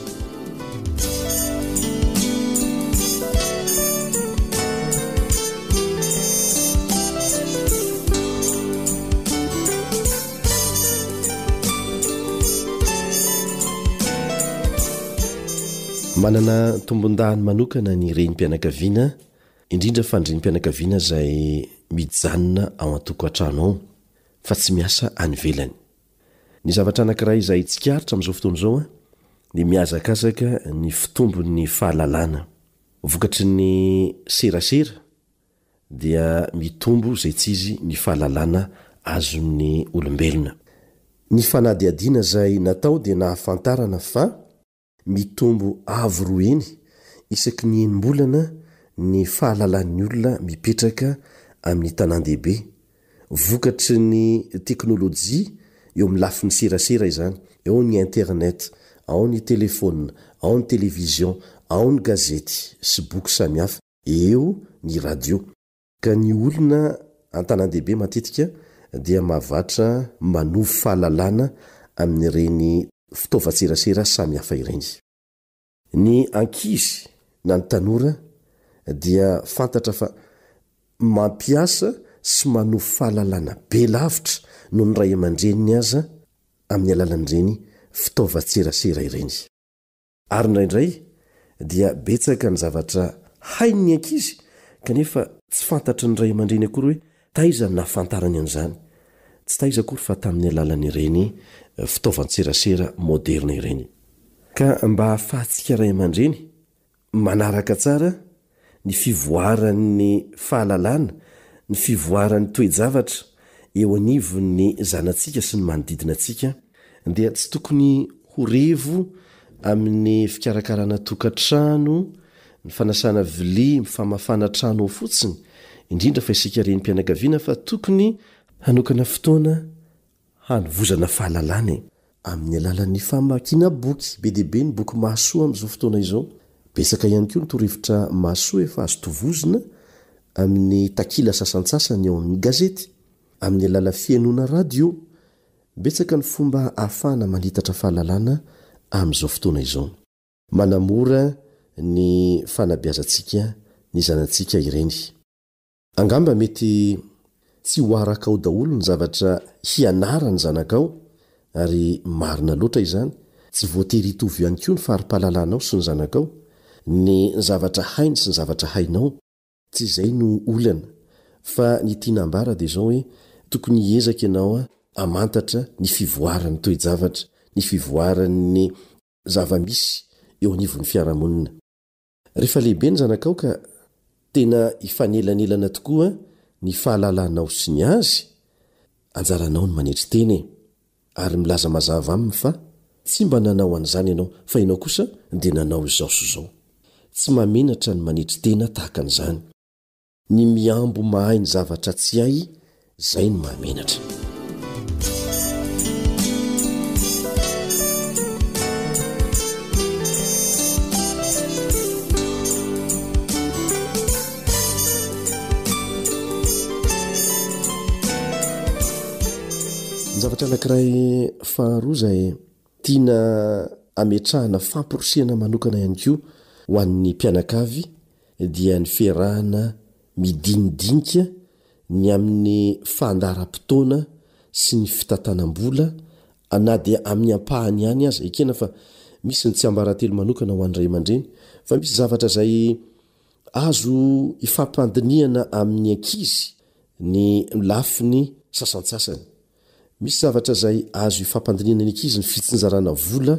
Manana tombon-dahany manokana ny renim-pianakaviana, indrindra fa ny renim-pianakaviana izay mijanona ao an-toko an-trano ao fa tsy miasa any ivelany. Ny zavatra anankiray izay tsikaritra amin'izao fotoana izao dia mihazakazaka ny fitombon'ny fahalalana. Vokatry ny serasera dia mitombo izay tsy izy ny fahalalana azon'ny olombelona. Ny fanadihadiana izay natao dia nahafantarana fa mitombo avo roeny isaky ny enim-bolana ny fahalalan'ny olona mipetraka amin'ny tanan-dehibe. Vokatry ny teknôlôjia eo amin'ny lafiny serasera izany, eo ny internet, ao ny telefona, ao ny televizion, ao ny gazety sy boky samihafa, eo ny radio. Ka ny olona an-tanan-dehibe matetika dia mahavatra manovo fahalalana amin'ireny fitaovan-tserasera samihafa ireny. Ny ankizy na ny tanora dia fantatra fa mampiasa sy manovo fahalalana be lavitra no ny ray aman-dreniny aza amin'ny alalan'ireny fitaovan-tserasera ireny. Ary indraindray dia betsaka ny zavatra hain'ny ankizy kanefa tsy fantatry ny ray aman-dreny akory hoe taiza nafantarany an'izany. Tsy taiza akory fa tamin'ny alalan'ireny fitaovan-tserasera moderna ireny. Ka mba hahafahantsika ray aman-dreny manaraka tsara ny fivoaran'ny fahalalana, ny fivoaran'ny toe-javatra eo anivon'ny zanantsika sy ny manodidina antsika, dia tsy tokony ho revo amin'ny fikarakarana tokantrano, ny fanasana vilia, famafana trano ao fotsiny, indrindra fa isika renim-pianakaviana, fa tokony hanokana fotoana hanovozana fahalalana amin'ny alalan'ny famakiana boky. Be deaibe ny boky mahasoa amin'izao fotoana izao. Betsaka ihany koa ny torohevitra mahasoa efa azo tovozina amin'ny takila sasantsasany eo amin'ny gazety, amin'ny alala fianoana radio. Betsaka ny fomba ahafahana manitatra fahalalana amin'izao fotoana izao. Manamora ny fanabeazantsika ny zanantsika ireny. Angamba mety tsy ho araka ao daholo ny zavatra hianara ny zanakao, ary marina loatra izany, tsy voatery hitovy ihany koa ny fari-pahalalanao sy ny zanakao, ny zavatra hainy sy ny zavatra hainao. Tsy izay no olana, fa ny tianambara dia izao hoe tokony hiezaka ianao amantatra ny fivoaran'ny toe-javatra, ny fivoaran'ny zava-misy eo anivon'ny fiarahamonina. Rehefa lehibe ny zanakao ka tena hifanelanelana tokoa ny fahalalanao sy ny azy, anjaranao ny manetry teny, ary milaza mazava aminy fa tsy mba nanao an'izany ianao, fa ianao kosa dia nanao izao sy izao. Tsy mamenatra ny manetry tena tahaka an'izany. Ny miambo mahay ny zavatra tsy hay, izay no mahamenatra. Ny zavatra anankiray faharoa izay tiana ametrahana famporosiana manokana ihany koa ho an'ny mpianakavy dia ny fiarahana midinidinika ny amin'ny fandaharam-potoana sy ny fitantanam-bola, na dia amin'ny ampahany ihany aza ekena, fa misy ny tsy ambarantelo manokana ho an'ny ray aman-dreny, fa misy zavatra izay azo ifampandiniana amin'ny ankizy ny lafiny sasantsasany. Misy zavatra izay azo ifampandiniana ny ankizy ny fitsinjarana vola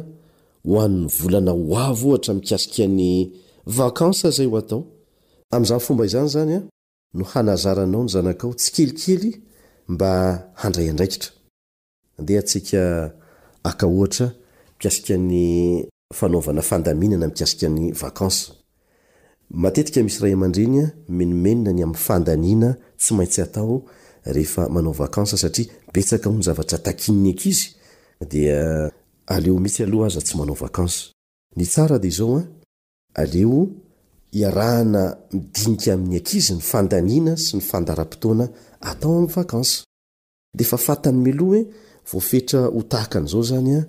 ho an'ny volana ho avo ohatra mikasika ny vakansa izay ho atao, amin'izany fomba izany zany a no hanazaranao ny zanakao tsy kelikely mba handray andraikitra. Andeha antsika aka ohatra mikasika ny fanaovana fandaminana mikasika ny vakansa. Matetika misy ray aman-dreny menomenina ny amin'ny fandaniana tsy maintsy atao rehefa manao vakansa satria betsaka ho ny zavatra takininy ankizy dia aleo mitsy aloha aza tsy manao vakansa. Ny tsara dia izao aleo iarahana midinika amin'ny ankizy ny fandaniana sy ny fandaram-potoana atao amin'ny vakansa. Dia efa fantany mialoha hoe voafetra ho tahaka an'izao zany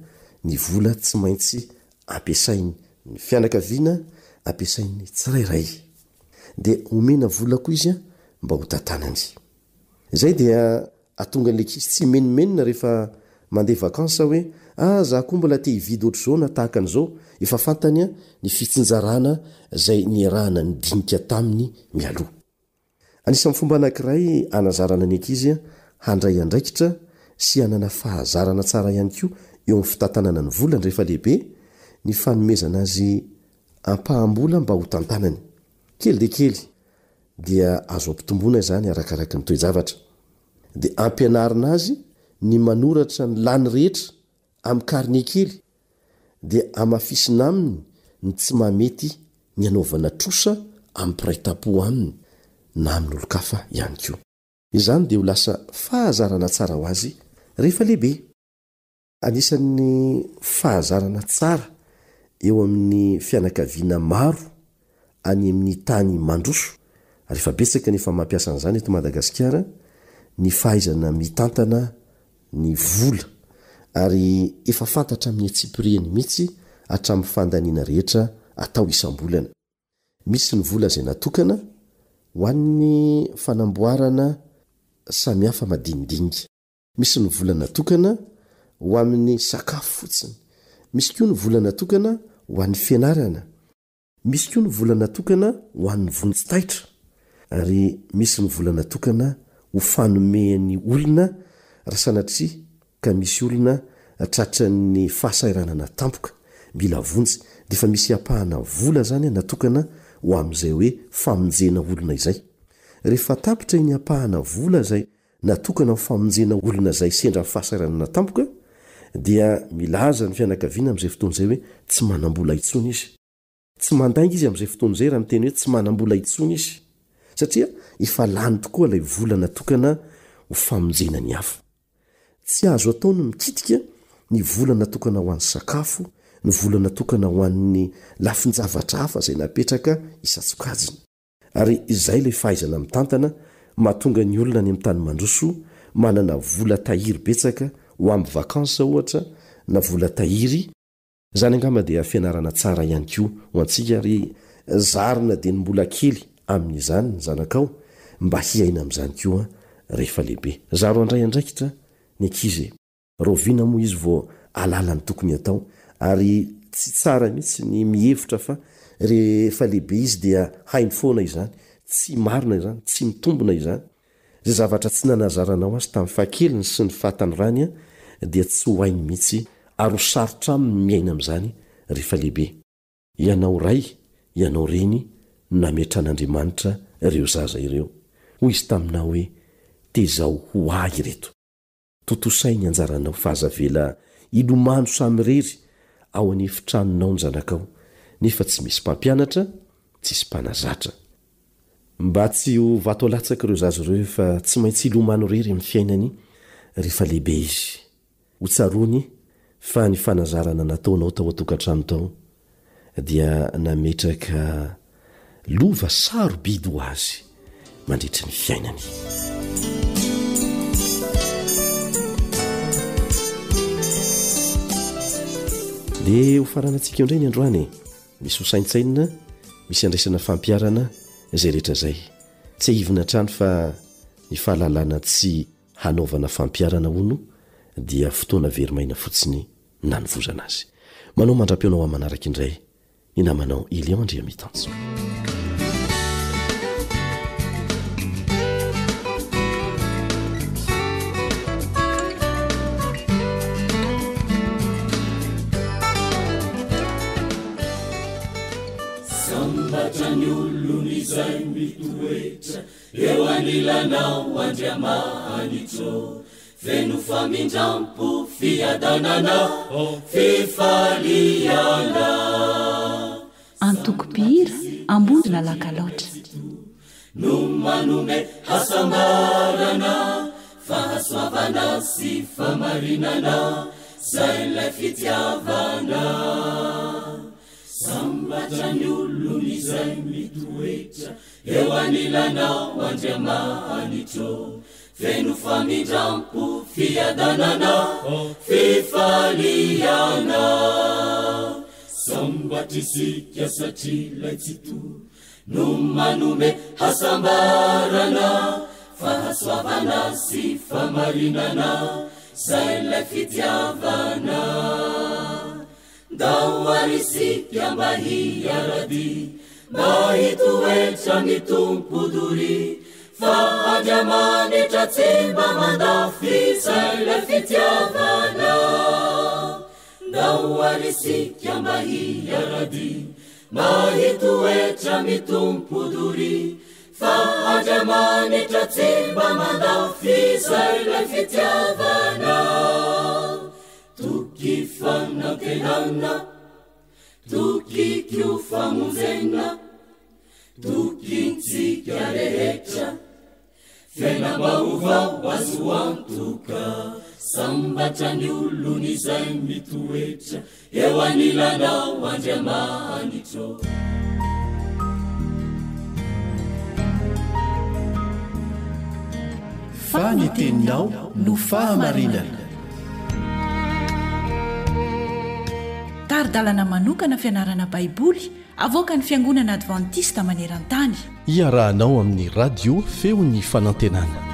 ny vola tsy maintsy ampiasainy ny fianakaviana, ampiasainy tsirairay. Dia omena vola koa izy mba ho tantanany. Izay dia atonga ny ankizy tsy menomenina rehefa mandeha vakansa hoe za koa mbola te hividy ohatr'izao na tahaka an'izao. Efa fantany ny fitsinjarana zay niarahana ny dinika taminy mialoha. Anisan'ny fomba anankiray anazarana ny ankizy handray andraikitra sy hanana fahazarana tsara ihany koa eo amin'ny fitantanana ny vola rehefa lehibe ny fanomezana azy ampahambola mba ho tantanany. Kely dia kely dia azo ampitomboana izany arakaraka ny toe-javatra. Dia ampianarina azy ny manoratra ny lany rehetra amin'ny karne kely dia amafisina aminy ny tsy mamety ny anaovana trosa amin'ny piraitapo aminy na amin'ny olo-kafa ihany koa. Izany dia ho lasa fahazarana tsara ho azy rehefa lehibe. Anisan'ny fahazarana tsara eo amin'ny fianakaviana maro any amin'ny tany mandroso rehefa betsaka nefa mampiasa an'izany eto Madagasikara ny fahaizana mitantana ny vola ary efa fantatra amin'ny atsipiriany mihitsy hatramin'ny fandaniana rehetra atao isam-bolana. Misy ny vola izay natokana ho an'ny fanamboarana samihafa madinidinika. Misy ny vola natokana ho amin'ny sakafo fotsiny. Misy koa ny vola natokana ho an'ny fianarana. Misy koa ny vola natokana ho an'ny vonintsitaitra. Ary misy ny vola natokana ho fanomehan'ny olona raha sanatria ka misy olona tratra ny fahasairanana tampoka mila vonjy dia efa misy apahana vola zany natokana ho amin'izay hoe famonjena olona izay. Rehefa tapitra iny apahana vola zay natokana ho famonjena olona zay sendra fahasairanana tampoka dia milaza ny fianakaviana amin'izay fotoan'izay hoe tsy manam-bola intsony izy. Tsy mandainga izy amin'izay fotoan'izay raha miteny hoe tsy manam-bola intsony izy satria efa lany tokoa ilay vola natokana ho famonjena ny hafa. Tsy azo atao ny mikitika ny vola natokana ho an'ny sakafo, ny vola natokana ho an'ny lafin-javatra hafa izay napetraka isatsokajiny. Ary izay ilay fahaizana mitantana mahatonga ny olona any amin'ny tany mandroso manana vola tahiry betsaka ho amin'ny vakansa ohatra na vola tahiry. Zany angamba dia fianarana tsara ihany koa ho antsika ary zarina dia ny mbola kely amin'izany ny zanakao mba hiaina amin'izany koa rehefa lehibe. Zaro andray andraikitra ny ankizy. Roviana moa izy vao alala ny tokony atao ary tsy tsara mihitsy ny mihevitra fa rehefa lehibe izy dia hainy foana izany, tsy marina izany, tsy mitombona izany. Zay zavatra tsy nanazaranao azy tamin'ny fahakeliny sy ny fahatanorany dia tsy ho hainy mihitsy ary ho sarotra aminy miaina amin'izany rehefa lehibe. Ianao ray, ianao reny nametran'Andriamanitra ireo zaza ireo. Hoy izy taminao hoe tezao ho ahy ireto. Totosainy anjaranao fahazavela ilomano samy rery ao anefitranonao ny zanakao nefa tsy misy mpampianatra, tsisy mpanazatra. Mba tsy ho vato alatsaka ireo zaza ireo fa tsy maintsy ilomano rery amin'ny fiainany rehefa lehibe izy. Ho tsarony fa ny fanazarana nataonao tao an-tokantrano tao dia nametraka lova sarobidy ho azy mandritry ny fiainany. Dia ho faranantsika eo indray ny androany misy ho saintsainina, misy andraisana fampiarana izay rehetra izay. Tsy hivina trano fa ny fahalalana tsy hanaovana fampiarana hono dia fotoana verimaina fotsiny nanovozana azy. Manao mandra-peonao amin'ny manaraka indray ny namanao Elion Andria Mitanjo. Sambatra ny olon'izay eo anilanao andriamanitro feno famindrampo fiadanana fifaliana antokopihira ambondina lakaloatra no manome hasambarana fahasoavana sy famarinana zay ilay fitiavana sambatra ny olony izay mitoetra eo anilanao andriamanitro feno famindrampo fiadanana fifaliana sambatra isika satria lay tsito no manome hasambarana fahasoavana sy famarinana zay ilay fitiavana daoarisika mba hiarady mba hitoetra ny tompodory fa andriamanitra tsy mba mandafy zay ilay fitiavana daoarisika mba hiarady mba hitoetra ny tompodory fa andriamanitra tsy mba mandafy zay ilay fitiavana toky fanantenana toky kio famonjena toky ntsika rehetra fiainam-baovao azo antoka sambatra ny olony izay mitoetra eo anilanao andriamanitro faniteninao no fahamarinana taridalana manokana fianarana baiboly avoaka ny fiangonana advantista maneran-tany iarahanao amin'ny radio feo ny fanantenana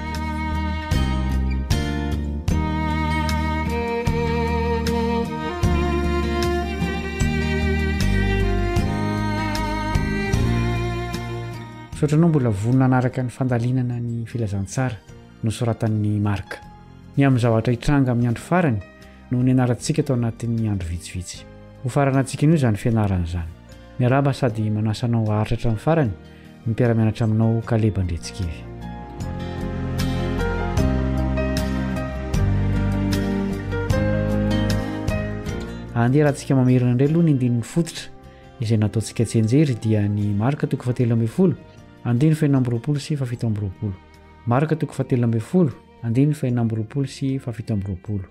soatranao mbola vonona anaraka ny fandalinana ny filazantsara no soratan'ny marka ny amin'ny zavatra hitranga amin'ny andro farany no ny anarantsika tao anatin'ny andro vitsivitsy ho farana antsika io izany fianarana izany miaraba sady manasanao aharitra amin'ny farany mipiaramianatra aminao kaleba ndretsikivy andeha raha ntsika mamerina indray aloha ny andininy fototra izay nataontsika tsenjery dia ny marka toko 7 andiny fainambyroapolo sy fafitoambyroapolo marka toko 7 andiny fainambyroapolo sy fafitoambyroapolo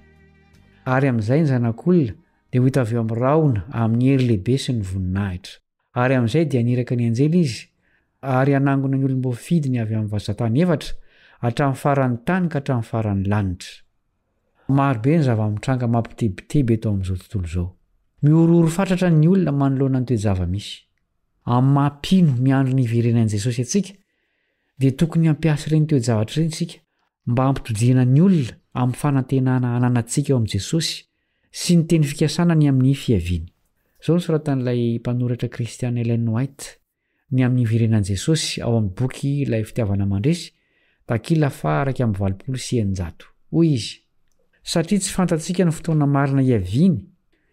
ary amin'izay ny zanak'olona dia ho hita avy eo amin'ny raona amin'ny hery lehibe sy ny voninahitra ary amin'izay dia niraka ny anjely izy ary anangona ny olom-bofidiny avy amin'ny vazatany efatra hatramin'ny faran'ny tany ka hatramin'ny faran'ny lanitra marobe ny zava-mitranga mampitebiteby eto amin'izao tontolo izao miororo fatratra ny olona manoloana ny toejava misy amin'ny mampino miandro ny iverenan'i Jesosy atsika dia tokony hampiasa ireny toejavatra ireny isika mba hampitodihana ny olona amin'ny fanantenana ananantsika eo amin'i Jesosy sy ny teny fikasana ny amin'ny fiaviany izao ny soratan'ilay mpanoratra Christian Ellen White ny amin'ny iverenan'i Jesosy ao amin'ny boky ilay fitiavana mandresy takila 126 hoy izy satria tsy fantatsika ny fotoana marina iaviny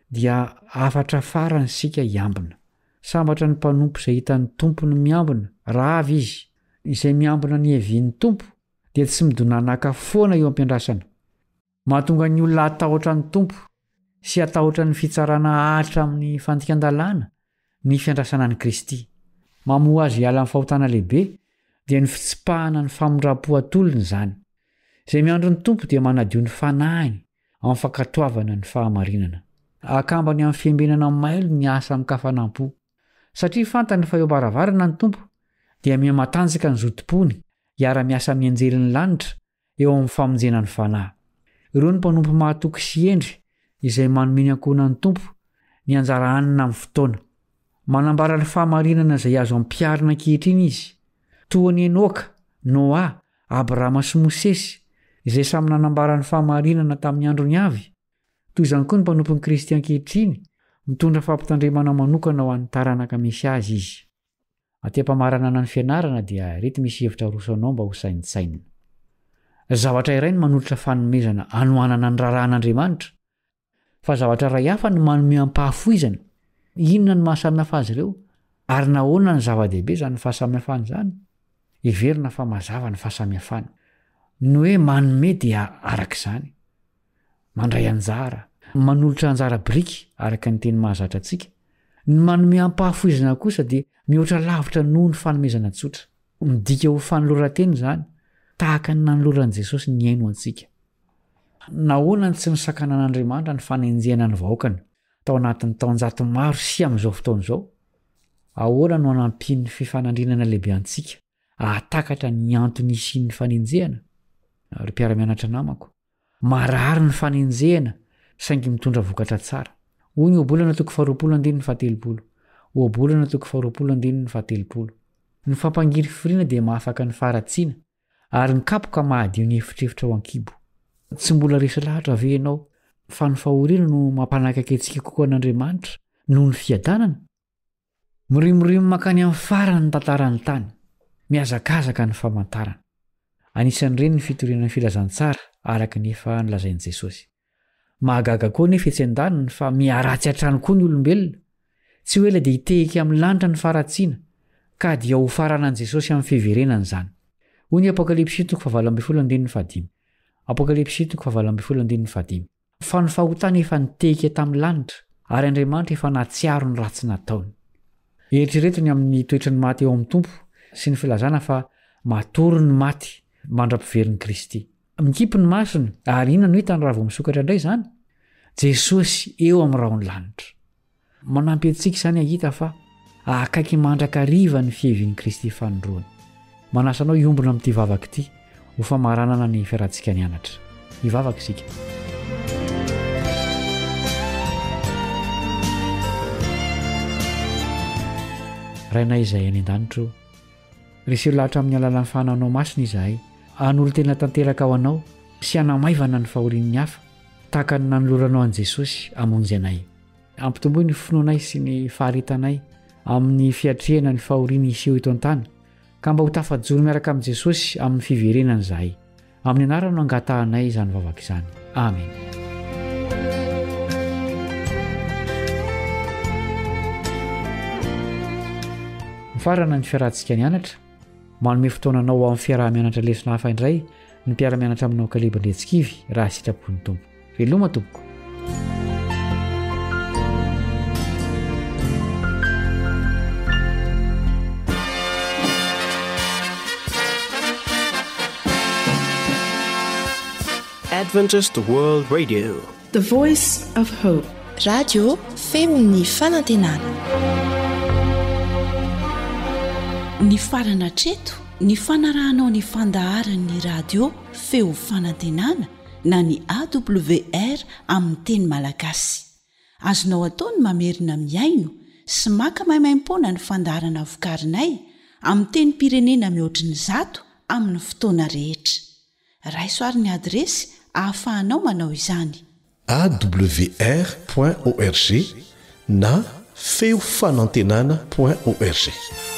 dia afatra farany sika iambina sambatra ny mpanompo izay hitan'ny tompony miambina raha avy izy izay miambina ny iavin'ny tompo dia tsy midonanaka foana eo am-piandrasana mahatonga ny olona atahotra ny tompo sy atahotra ny fitsarana ahatra amin'ny fandikan-dalàna ny fiandrasana ny Kristy mamoa azy hiala amin'ny fahotana lehibe dia ny fitsipahana ny famondram-poatolony izany izay miandro ny tompo dia manadio ny fanahiny amin'ny fankatoavana ny fahamarinana akambany amin'ny fiembenana mailo ny asa amin'ny kafanam-po satria fantany fa eo baravarana ny tompo dia miamatanjaka ny zotim-pony hiara-miasa amin'ny anjelin'ny lanitra eo amin'ny famonjena ny fanahy ireo ny mpanompo mahatoky sy endry izay manome ny ankohonan'ny tompo ny anjara anina amin'ny fotoana manambara ny fahamarinana izay azo ampiarina ankehitriny izy toa ny Enoka, Noa, Abrahama sy Mosesy izay samy nanambara ny fahamarinana tamin'ny androny avy toy izany koa ny mpanompon'ny Kristy ankehitriny mitondra fampitandremana manokana ho an'ny taranaka misy azy izy. Atỳ-pamarana ny fianarana dia reto misy hevitra rosanao mba ho saintsaina. Zavatra iray ny manolotra fanomezana anohanana ny raran'Andriamanitra, fa zavatra iray hafa ny manome ampahafoizana. Inona ny mahasamihafa azy ireo? Ary nahoana ny zava-dehibe izany fahasamihafana izany? everina fa mazava ny fahasamihafany no hoe manome dia arak'izany mandray anjara manolotra anjara briky araka ny teny mahazatra antsika ny manome ampahafoizana kosa dia mihoatra lavitra noho ny fanomezana tsotra midika ho fanoloranteny zany tahaka ny nanoloran'i Jesosy ny aino antsika nahoana tsy nisakana an'Andriamanitra ny fanenjehana ny vahoakany tao anatin'ny taonjato maro sy amin'izao fotoan'izao ahoana no anampiny fifanandrinana lehibe antsika ahatakatra ny antony isian'ny fanenjehana ary mpiara-mianatra namako marary ny fanenjehana saingy mitondra vokatra tsara hoy ny obolana toko 217 obolana toko 217 ny fampangiry firiana dia mahafaka ny faratsiana ary ny kapoka mahadio ny efitrefitra ao ankibo tsy mbola resy lahatra ve ianao fa ny fahoriana no mampanakaka antsika kokoa an'Andriamanitra noho ny fiadanana mirimorimo makany amin'ny farany ny tantarany tany miazakazaka ny famantarana anisan'ireny ny fitoriana ny filazantsara araka ny efa nilazain'i Jesosy mahagaga koa nefa etsy an-daniny fa miaratsy hatrany koa ny olombelona tsy hoe dia hitehika amin'ny lanitra ny faratsiana ka dia ho faranan'i Jesosy amin'ny fiheverenany zany hoy ny Apokalipsy 4:15 Apokalipsy 4:15 fa ny fahotana efa nitehika tamin'ny lanitra ary Andriamanitra efa natsiaro ny ratsy nataony eritreretony amin'ny toetrany maty eo amin'ny tompo sy ny filazana fa matory ny maty mandra-piveriny Kristy mikipy ny masony ary inona no hitany raha vao misokatra indray zany Jesosy eo amin'ny raony lanitra manampy antsika izany ahita fa akaiky mandrakariva ny fihevin'i Kristy fanondroany manasanao iombona amin'ity vavaka ity ho famaranana ny fiarantsika nianatra hivavaka isika rainay izay any an-danitro reseo lahatra amin'ny alalan'ny fahananao masina izahay an'olo tena tanteraka ao anao sy hanamaivana ny fahorian'ny hafa tahaka ny nanoloranao an'i Jesosy hamonjy anay ampitomboy ny finoanay sy ny faharitanay amin'ny fiatrehana ny fahoriany iseho eto an-tany ka mba ho tafajoro miaraka amin'i Jesosy amin'ny fiverenany izahay amin'ny anarany no angatahanay izany vavaka izany amen farana ny fiarantsika nianatra manome fotoananao amin'ny fiarah-mianatra lesona hafa indray ny mpiara-mianatra aminao Kalebandretsikivy raha sitrapony tompo veloma tompoko Adventist World Radio, The Voice of Hope, radio feon'ny fanantenana. Ny farana treto ny fanarahanao ny fandaharan'ny radio feo fanantenana na ny AWR amin'ny teny malagasy azonao ataony mamerina miaino sy maka maimaim-pona ny fandaharana vokarinay amin'ny teny pirenena mihoatriny 100 amin'ny fotoana rehetra raisoaryn'ny adresy ahafahanao manao izany awr.org na feofanantenana.org